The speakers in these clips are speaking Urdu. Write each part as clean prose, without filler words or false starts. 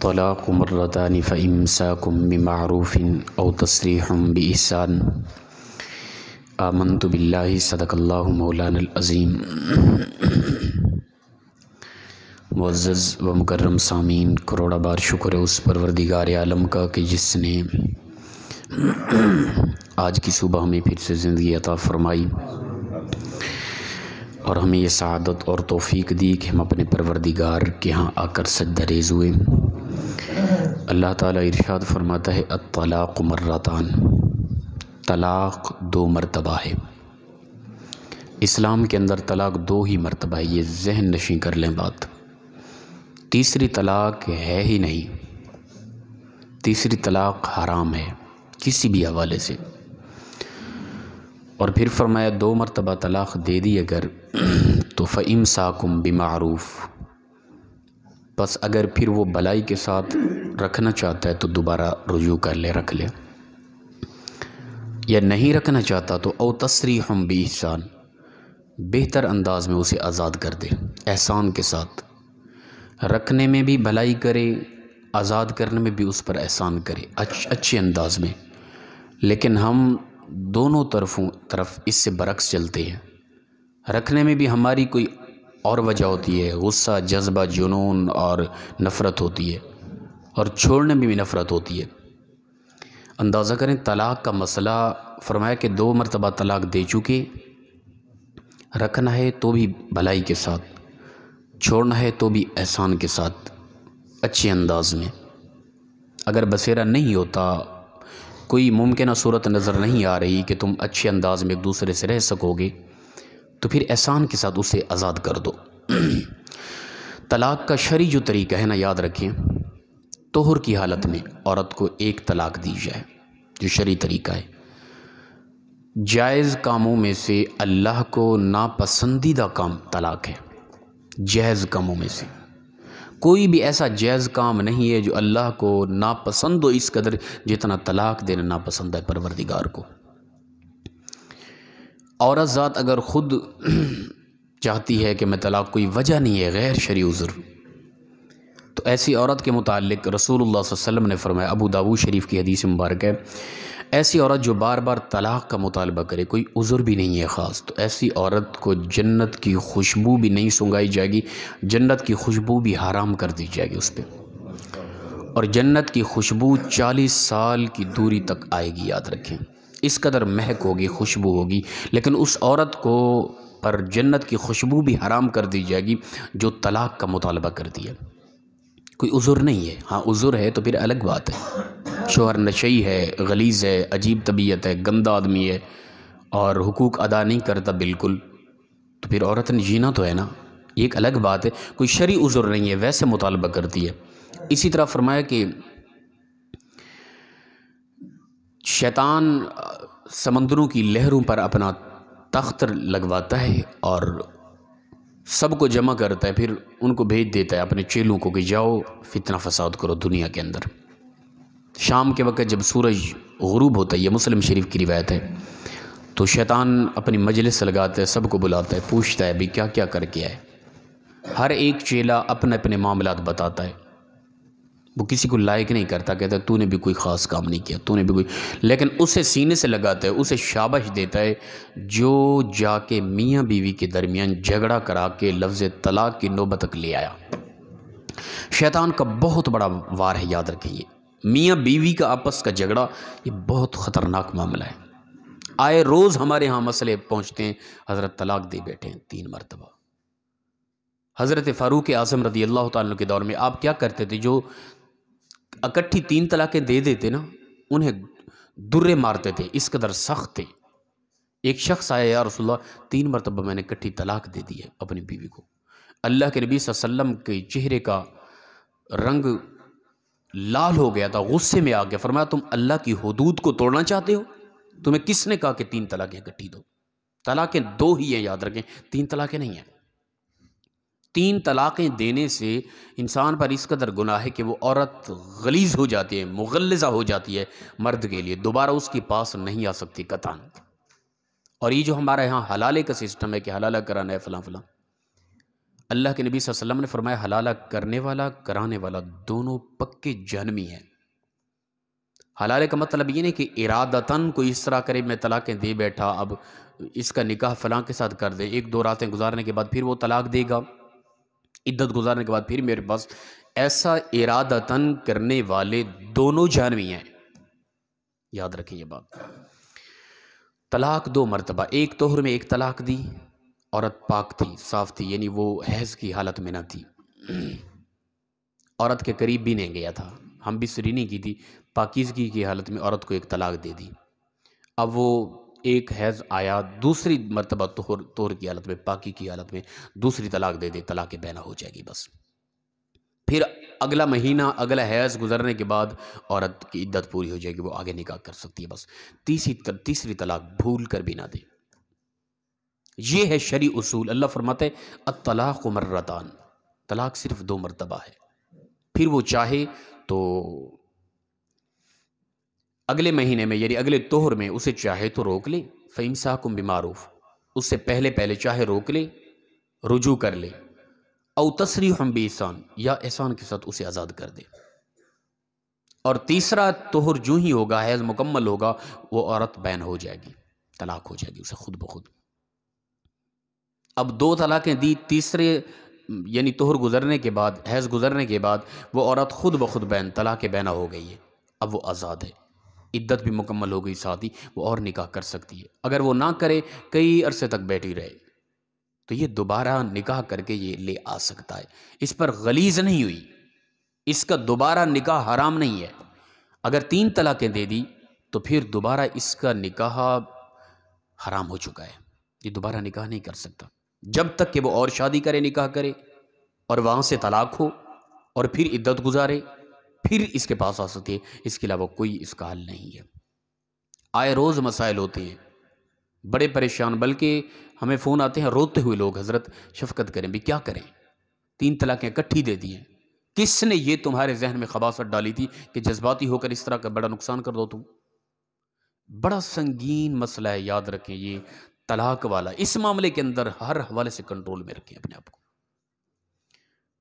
الطلاق مرتان فإمساك بمعروف أو تسريح بإحسان آمنت بالله صدق اللہ مولانا العظیم۔ معزز و مکرم سامعین، کروڑا بار شکر ہے اس پروردگار عالم کا کہ جس نے آج کی صبح ہمیں پھر سے زندگی عطا فرمائی اور ہمیں یہ سعادت اور توفیق دی کہ ہم اپنے پروردگار کے ہاں آ کر سجدہ ریز ہوئے۔ اللہ تعالیٰ ارشاد فرماتا ہے الطلاق مرتان، طلاق 2 مرتبہ ہے۔ اسلام کے اندر طلاق 2 ہی مرتبہ ہے، یہ ذہن نشین کر لیں بات۔ تیسری طلاق ہے ہی نہیں، تیسری طلاق حرام ہے کسی بھی حوالے سے۔ اور پھر فرمایا 2 مرتبہ طلاق دے دی اگر تو فَإِمْسَاكُمْ بِمَعْرُوف، بس اگر پھر وہ بلائی کے ساتھ رکھنا چاہتا ہے تو دوبارہ رجوع کر لے، رکھ لے، یا نہیں رکھنا چاہتا تو او تسریح بِإِحسان، بہتر انداز میں اسے آزاد کر دے، احسان کے ساتھ رکھنے میں بھی بھلائی کرے، آزاد کرنے میں بھی اس پر احسان کرے، اچھے انداز میں۔ لیکن ہم دونوں طرف اس سے برعکس چلتے ہیں۔ رکھنے میں بھی ہماری کوئی اور وجہ ہوتی ہے، غصہ، جذبہ، جنون اور نفرت ہوتی ہے، اور چھوڑنے میں بھی نفرت ہوتی ہے۔ اندازہ کریں طلاق کا مسئلہ، فرمایا کہ 2 مرتبہ طلاق دے چکے، رکھنا ہے تو بھی بھلائی کے ساتھ، چھوڑنا ہے تو بھی احسان کے ساتھ، اچھے انداز میں۔ اگر بسیرا نہیں ہوتا، کوئی ممکنہ صورت نظر نہیں آ رہی کہ تم اچھے انداز میں ایک دوسرے سے رہ سکو گے، تو پھر احسان کے ساتھ اسے آزاد کر دو۔ طلاق کا شرعی جو طریقہ ہے نا، یاد رکھیں، طہر کی حالت میں عورت کو 1 طلاق دی جائے، جو شرعی طریقہ ہے۔ جائز کاموں میں سے اللہ کو ناپسندیدہ کام طلاق ہے، جائز کاموں میں سے کوئی بھی ایسا جائز کام نہیں ہے جو اللہ کو ناپسند ہو اس قدر جتنا طلاق دینا ناپسند ہے پروردگار کو۔ عورت ذات اگر خود چاہتی ہے کہ میں طلاق، کوئی وجہ نہیں ہے، غیر شرعی عذر، تو ایسی عورت کے متعلق رسول اللہ صلی اللہ علیہ وسلم نے فرمایا، ابو داؤد شریف کی حدیث مبارک ہے، ایسی عورت جو بار بار طلاق کا مطالبہ کرے، کوئی عذر بھی نہیں ہے خاص، تو ایسی عورت کو جنت کی خوشبو بھی نہیں سنگائی جائے گی، جنت کی خوشبو بھی حرام کر دی جائے گی اس پہ، اور جنت کی خوشبو 40 سال کی دوری تک آئے گی، یاد رکھیں، اس قدر مہک ہوگی، خوشبو ہوگی۔ لیکن اس عورت کو پر جنت کی خوشبو بھی حرام کر دی جائے گی جو طلاق کا مطالبہ کرتی ہے۔ کوئی عذر نہیں ہے، ہاں عذر ہے تو پھر الگ بات ہے، شوہر نشئی ہے، غلیظ ہے، عجیب طبیعت ہے، گندا آدمی ہے اور حقوق ادا نہیں کرتا بالکل، تو پھر عورت نے جینا تو ہے نا، یہ ایک الگ بات ہے، کوئی شرعی عذر نہیں ہے، ویسے مطالبہ کرتی ہے۔ اسی طرح فرمایا کہ شیطان سمندروں کی لہروں پر اپنا تخت لگواتا ہے اور سب کو جمع کرتا ہے، پھر ان کو بھیج دیتا ہے اپنے چیلوں کو کہ جاؤ فتنہ فساد کرو دنیا کے اندر۔ شام کے وقت جب سورج غروب ہوتا ہے، یہ مسلم شریف کی روایت ہے، تو شیطان اپنی مجلس لگاتا ہے، سب کو بلاتا ہے، پوچھتا ہے بھی کیا کیا کر کے آئے۔ ہر ایک چیلا اپنے اپنے معاملات بتاتا ہے، وہ کسی کو لائق نہیں کرتا، کہتا ہے تو نے بھی کوئی خاص کام نہیں کیا، تو نے بھی کوئی، لیکن اسے سینے سے لگاتا ہے، اسے شاباش دیتا ہے جو جا کے میاں بیوی کے درمیان جھگڑا کرا کے لفظ طلاق کی نوبت تک لے آیا۔ شیطان کا بہت بڑا وار ہے، یاد رکھیں، یہ میاں بیوی کا آپس کا جھگڑا یہ بہت خطرناک معاملہ ہے۔ آئے روز ہمارے ہاں مسئلے پہنچتے ہیں، حضرت طلاق دے بیٹھے ہیں 3 مرتبہ۔ حضرت فاروق اعظم رضی اللہ تعالیٰ کے دور میں آپ کیا کرتے تھے، جو اکٹھی 3 طلاقیں دے دیتے نا، انہیں درے مارتے تھے، اس قدر سخت تھے۔ ایک شخص آیا، یا رسول اللہ 3 مرتبہ میں نے اکٹھی طلاق دے دی ہے اپنی بیوی کو۔ اللہ کے نبی صلی اللہ علیہ وسلم کے چہرے کا رنگ لال ہو گیا تھا، غصے میں آ گیا، فرمایا تم اللہ کی حدود کو توڑنا چاہتے ہو؟ تمہیں کس نے کہا کہ 3 طلاقیں اکٹھی دو؟ طلاقیں 2 ہی ہیں، یاد رکھیں، 3 طلاقیں نہیں ہیں۔ 3 طلاقیں دینے سے انسان پر اس قدر گناہ ہے کہ وہ عورت غلیظ ہو جاتی ہے، مغلظہ ہو جاتی ہے مرد کے لیے، دوبارہ اس کے پاس نہیں آ سکتی قطعاً۔ اور یہ جو ہمارے یہاں حلالے کا سسٹم ہے کہ حلالہ کرانا ہے فلاں فلاں، اللہ کے نبی صلی اللہ علیہ وسلم نے فرمایا حلالہ کرنے والا کرانے والا دونوں پکے جہنمی ہیں۔ حلالے کا مطلب یہ نہیں کہ ارادتاً کوئی اس طرح کرے میں طلاقیں دے بیٹھا، اب اس کا نکاح فلاں کے ساتھ کر دے، ایک دو راتیں گزارنے کے بعد پھر وہ طلاق دے گا، عدت گزارنے کے بعد پھر میرے پاس، ایسا ارادتاً کرنے والے دونوں جہنمی ہیں۔ یاد رکھیں یہ بات۔ طلاق دو مرتبہ، ایک طہر میں ایک طلاق دی، عورت پاک تھی، صاف تھی، یعنی وہ حیض کی حالت میں نہ تھی، عورت کے قریب بھی نہیں گیا تھا، ہم بھی سری نہیں کی تھی، پاکیزگی کی حالت میں عورت کو ایک طلاق دے دی۔ اب وہ ایک حیض آیا، دوسری مرتبہ طہر کی حالت میں، پاکی کی حالت میں دوسری طلاق دے دے، طلاق بینہ ہو جائے گی بس۔ پھر اگلا مہینہ، اگلا حیض گزرنے کے بعد عورت کی عدت پوری ہو جائے گی، وہ آگے نکاح کر سکتی ہے بس۔ تیسری طلاق بھول کر بھی نہ دے۔ یہ ہے شرعی اصول۔ اللہ فرماتے ہیں الطلاق مرتان، طلاق صرف دو مرتبہ ہے، پھر وہ چاہے تو اگلے مہینے میں یعنی اگلے طہر میں اسے چاہے تو روک لے، فَإِمْسَاكُمْ بِمَعْرُوف، اس سے پہلے چاہے روک لے، رجوع کر لے، او تسریح بِإِحْسَان، یا احسان کے ساتھ اسے آزاد کر دے۔ اور تیسرا طہر جو ہی ہوگا، حیض مکمل ہوگا، وہ عورت بین ہو جائے گی، طلاق ہو جائے گی اسے خود بخود۔ اب دو طلاقیں دی، تیسرے یعنی طہر گزرنے کے بعد، حیض گزرنے کے بعد وہ عورت خود بخود بین، طلاق بینہ ہو گئی ہے، اب وہ آزاد ہے، عدت بھی مکمل ہو گئی، ساتھ ہی وہ اور نکاح کر سکتی ہے۔ اگر وہ نہ کرے، کئی عرصے تک بیٹھی رہے، تو یہ دوبارہ نکاح کر کے یہ لے آ سکتا ہے، اس پر غلیظ نہیں ہوئی، اس کا دوبارہ نکاح حرام نہیں ہے۔ اگر 3 طلاقیں دے دی تو پھر دوبارہ اس کا نکاح حرام ہو چکا ہے، یہ دوبارہ نکاح نہیں کر سکتا جب تک کہ وہ اور شادی کرے، نکاح کرے اور وہاں سے طلاق ہو اور پھر عدت گزارے، پھر اس کے پاس آ سکتی ہے، اس کے علاوہ کوئی اس کا حل نہیں ہے۔ آئے روز مسائل ہوتے ہیں، بڑے پریشان، بلکہ ہمیں فون آتے ہیں روتے ہوئے لوگ، حضرت شفقت کریں بھی، کیا کریں، 3 طلاقیں اکٹھی دے دی ہیں، کس نے یہ تمہارے ذہن میں خباثت ڈالی تھی کہ جذباتی ہو کر اس طرح کا بڑا نقصان کر دو تم؟ بڑا سنگین مسئلہ ہے، یاد رکھیں یہ طلاق والا، اس معاملے کے اندر ہر حوالے سے کنٹرول میں رکھیں اپنے آپ کو۔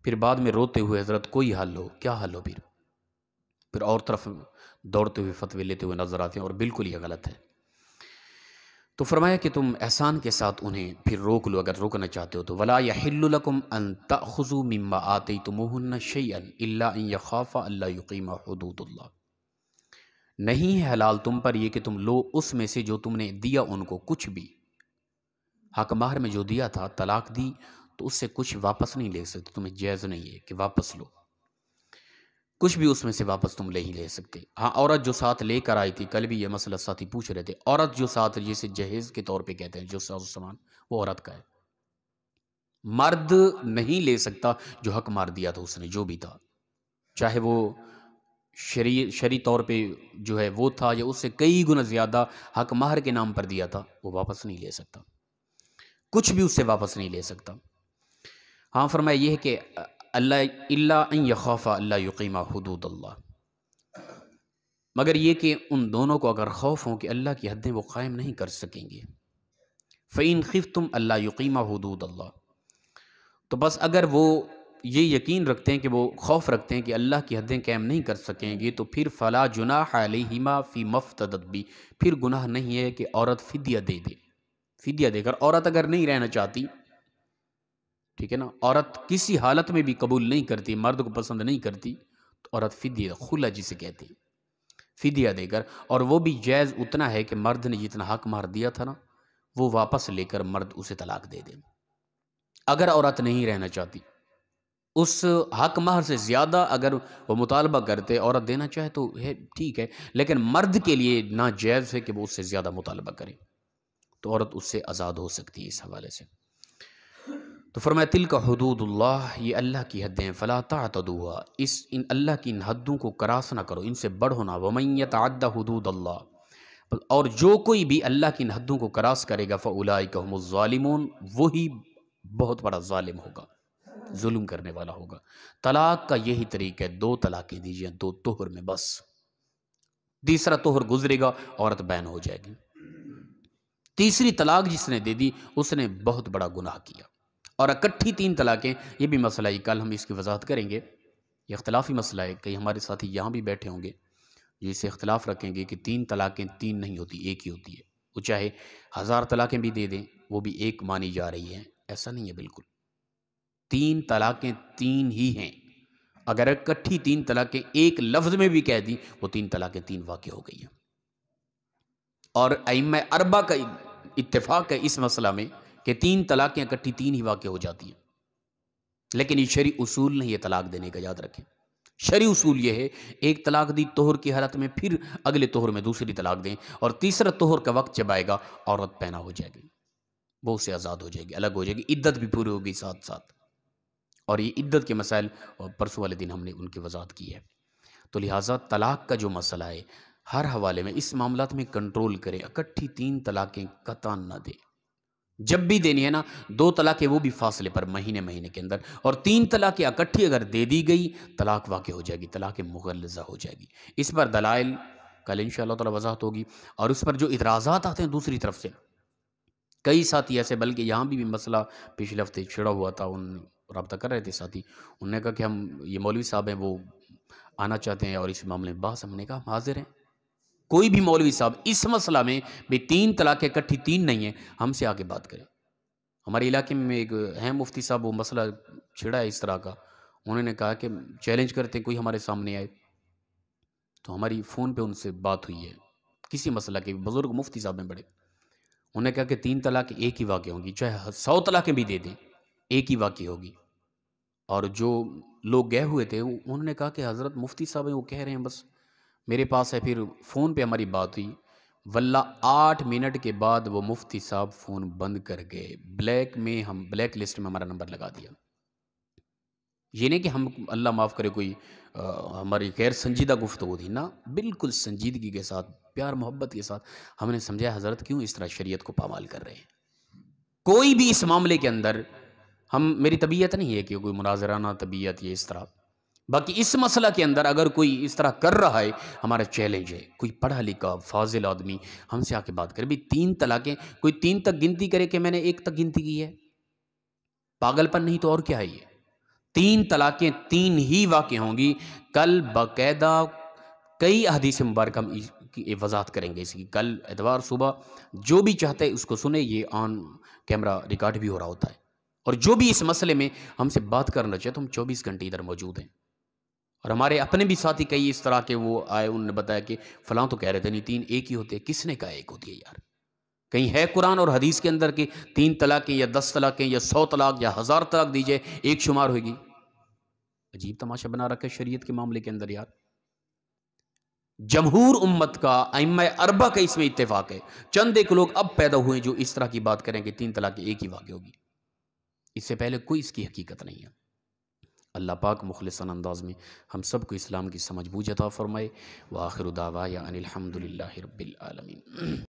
پھر بعد میں روتے ہوئے حضرت کوئی حل ہو، کیا حل ہو، پھر اور طرف دوڑتے ہوئے فتوے لیتے ہوئے نظر آتے ہیں، اور بالکل یہ غلط ہے۔ تو فرمایا کہ تم احسان کے ساتھ انہیں پھر روک لو اگر روکنا چاہتے ہو تو، وَلَا يَحِلُّ لَكُمْ أَن تَأْخُذُوا مِمَّا آتَيْتُمُوهُنَّ شَيْئًا إِلَّا أَن يَخَافَا أَلَّا يُقِيمَا حُدُودَ اللَّهِ، نہیں ہے حلال تم پر یہ کہ تم لو اس میں سے جو تم نے دیا ان کو، کچھ بھی حق مہر میں جو دیا تھا، طلاق دی تو اس سے کچھ واپس نہیں لے سکتے، تمہیں جائز نہیں ہے کہ واپس لو، کچھ بھی اس میں سے واپس تم نہیں لے سکتے۔ ہاں، عورت جو ساتھ لے کر آئی تھی، کل بھی یہ مسئلہ ساتھی پوچھ رہے تھے، عورت جو ساتھ جسے جہیز کے طور پہ کہتے ہیں، جو ساز و سامان، وہ عورت کا ہے، مرد نہیں لے سکتا جو حق مار دیا تھا اس نے، جو بھی تھا، چاہے وہ شرعی طور پہ جو ہے وہ تھا یا اس سے کئی گنا زیادہ حق مہر کے نام پر دیا تھا، وہ واپس نہیں لے سکتا، کچھ بھی اس سے واپس نہیں لے سکتا۔ ہاں، فرمایا یہ ہے کہ اللہ الا ان یخافا اللہ یقیما حدود اللہ، مگر یہ کہ ان دونوں کو اگر خوف ہو کہ اللہ کی حدیں وہ قائم نہیں کر سکیں گے، فَإِنْ خِفْتُمْ أَلَّا يُقِيمَ حُدُودَ اللَّهِ، تو بس اگر وہ یہ یقین رکھتے ہیں کہ وہ خوف رکھتے ہیں کہ اللہ کی حدیں قائم نہیں کر سکیں گے، تو پھر فَلَا جُنَاحَ عَلَيْهِمَا فِي مَا افْتَدَتْ بِهِ، پھر گناہ نہیں ہے کہ عورت فدیہ دے دے، فدیہ دے کر، عورت اگر نہیں رہنا چاہتی، ٹھیک ہے نا، عورت کسی حالت میں بھی قبول نہیں کرتی، مرد کو پسند نہیں کرتی، تو عورت فدیہ، خلع جسے کہتے ہیں، فدیہ دے کر، اور وہ بھی جائز اتنا ہے کہ مرد نے جتنا حق مار دیا تھا نا، وہ واپس لے کر مرد اسے طلاق دے دے۔ اگر عورت نہیں رہنا چاہتی، اس حق مہر سے زیادہ اگر وہ مطالبہ کرتے، عورت دینا چاہے تو ہے ٹھیک ہے، لیکن مرد کے لیے ناجائز ہے کہ وہ اس سے زیادہ مطالبہ کرے، تو عورت اس سے آزاد ہو سکتی ہے اس حوالے سے۔ تو فرمایا تلک حدود اللہ، یہ اللہ کی حدیں، فلا تعتدوها، ان اللہ کی ان حدوں کو کراس نہ کرو، ان سے بڑھو نہ، ومن یتعد حدود اللہ، اور جو کوئی بھی اللہ کی ان حدوں کو کراس کرے گا، فاولئک هم الظالمون، وہی بہت بڑا ظالم ہوگا، ظلم کرنے والا ہوگا۔ طلاق کا یہی طریقہ ہے، 2 طلاقیں دیجیے، 2 طہر میں بس، تیسرا طہر گزرے گا عورت بین ہو جائے گی، تیسری طلاق جس نے دے دی اس نے بہت بڑا گناہ کیا، اور اکٹھی 3 طلاقیں، یہ بھی مسئلہ ہے، کل ہم اس کی وضاحت کریں گے، یہ اختلافی مسئلہ ہے، کئی ہمارے ساتھی یہاں بھی بیٹھے ہوں گے جو اسے اختلاف رکھیں گے کہ 3 طلاقیں 3 نہیں ہوتی، ایک ہی ہوتی ہے، وہ چاہے 1000 طلاقیں بھی دے دیں وہ بھی ایک مانی جا رہی ہیں، ایسا نہیں ہے بالکل، 3 طلاقیں 3 ہی ہیں، اگر اکٹھی 3 طلاقیں ایک لفظ میں بھی کہہ دی وہ 3 طلاقیں 3 واقع ہو گئی ہیں، اور ائمہ اربع کا اتفاق ہے اس مسئلہ میں کہ 3 طلاقیں اکٹھی 3 ہی واقع ہو جاتی ہیں، لیکن یہ شرعی اصول نہیں ہے طلاق دینے کا، یاد رکھیں، شرعی اصول یہ ہے ایک طلاق دی طہر کی حالت میں، پھر اگلے طہر میں دوسری طلاق دیں، اور تیسرا طہر کا وقت جب آئے گا عورت پینا ہو جائے گی، وہ اس سے آزاد ہو جائے گی، الگ ہو جائے گی، عدت بھی پوری ہوگی ساتھ ساتھ، اور یہ عدت کے مسائل پرسوں والے دن ہم نے ان کی وضاحت کی ہے، تو لہٰذا طلاق کا جو مسئلہ ہے ہر حوالے میں اس معاملات میں کنٹرول کریں، اکٹھی 3 طلاقیں قطعاً نہ دیں، جب بھی دینی ہے نا 2 طلاقیں وہ بھی فاصلے پر، مہینے کے اندر، اور 3 طلاقیں اکٹھی اگر دے دی گئی طلاق واقع ہو جائے گی، طلاق مغلظہ ہو جائے گی، اس پر دلائل کل انشاءاللہ تعالی وضاحت ہوگی، اور اس پر جو اعتراضات آتے ہیں دوسری طرف سے، کئی ساتھی ایسے، بلکہ یہاں بھی مسئلہ پچھلے ہفتے چھڑا ہوا تھا، ان رابطہ کر رہے تھے ساتھی، انہوں نے کہا کہ ہم یہ مولوی صاحب ہیں وہ آنا چاہتے ہیں اور اس معاملے میں بحث، ہم نے کہا ہم حاضر ہیں، کوئی بھی مولوی صاحب اس مسئلہ میں بھی 3 طلاقیں اکٹھی 3 نہیں ہیں، ہم سے آ کے بات کریں، ہمارے علاقے میں ایک ہیں مفتی صاحب، وہ مسئلہ چھڑا ہے اس طرح کا، انہوں نے کہا کہ چیلنج کرتے ہیں کوئی ہمارے سامنے آئے، تو ہماری فون پہ ان سے بات ہوئی ہے کسی مسئلہ کے، بزرگ مفتی صاحب ہیں بڑے، انہوں نے کہا کہ 3 طلاقیں ایک ہی واقع ہوں گی، چاہے 100 طلاقیں بھی دے دیں ایک ہی واقع ہوگی، اور جو لوگ گئے ہوئے تھے انہوں نے کہا کہ حضرت مفتی صاحب ہیں وہ کہہ رہے ہیں بس میرے پاس ہے، پھر فون پہ ہماری بات ہوئی، واللہ 8 منٹ کے بعد وہ مفتی صاحب فون بند کر گئے، بلیک لسٹ میں ہمارا نمبر لگا دیا، یہ نہیں کہ ہم اللہ معاف کرے کوئی ہماری غیر سنجیدہ گفتگو تھی، نا بالکل سنجیدگی کے ساتھ، پیار محبت کے ساتھ ہم نے سمجھا حضرت کیوں اس طرح شریعت کو پامال کر رہے ہیں، کوئی بھی اس معاملے کے اندر میری طبیعت نہیں ہے کہ کوئی مناظرانہ طبیعت یہ اس طرح، باقی اس مسئلہ کے اندر اگر کوئی اس طرح کر رہا ہے ہمارا چیلنج ہے، کوئی پڑھا لکھا فاضل آدمی ہم سے آ کے بات کرے، بھی 3 طلاقیں، کوئی 3 تک گنتی کرے کہ میں نے 1 تک گنتی کی ہے، پاگل پن نہیں تو اور کیا ہے، یہ 3 طلاقیں 3 ہی واقع ہوں گی، کل باقاعدہ کئی احادیث مبارکہ ہم کی وضاحت کریں گے اس کی، کل اتوار صبح جو بھی چاہتے اس کو سنے، یہ آن کیمرہ ریکارڈ بھی ہو رہا ہوتا ہے، اور جو بھی اس مسئلے میں ہم سے بات کرنا چاہے تو ہم 24 گھنٹے ادھر موجود ہیں، اور ہمارے اپنے بھی ساتھی کئی اس طرح کے وہ آئے، انہوں نے بتایا کہ فلاں تو کہہ رہے تھے نہیں 3 ایک ہی ہوتے ہیں، کس نے کہا ایک ہوتی ہے یار، کہیں ہے قرآن اور حدیث کے اندر کہ 3 طلاقیں یا 10 طلاقیں یا 100 طلاق یا 1000 طلاق دیجئے ایک شمار ہوگی، عجیب تماشا بنا رکھا ہے شریعت کے معاملے کے اندر یار، جمہور امت کا ائمہ اربع کا اس میں اتفاق ہے، چند ایک لوگ اب پیدا ہوئے جو اس طرح کی بات کریں کہ 3 طلاقیں ایک ہی واقع ہوگی، اس سے پہلے کوئی اس کی حقیقت نہیں ہے، اللہ پاک مخلصانہ انداز میں ہم سب کو اسلام کی سمجھ بوجھ عطا فرمائے، وآخر دعوانا ان الحمد للہ رب العالمین۔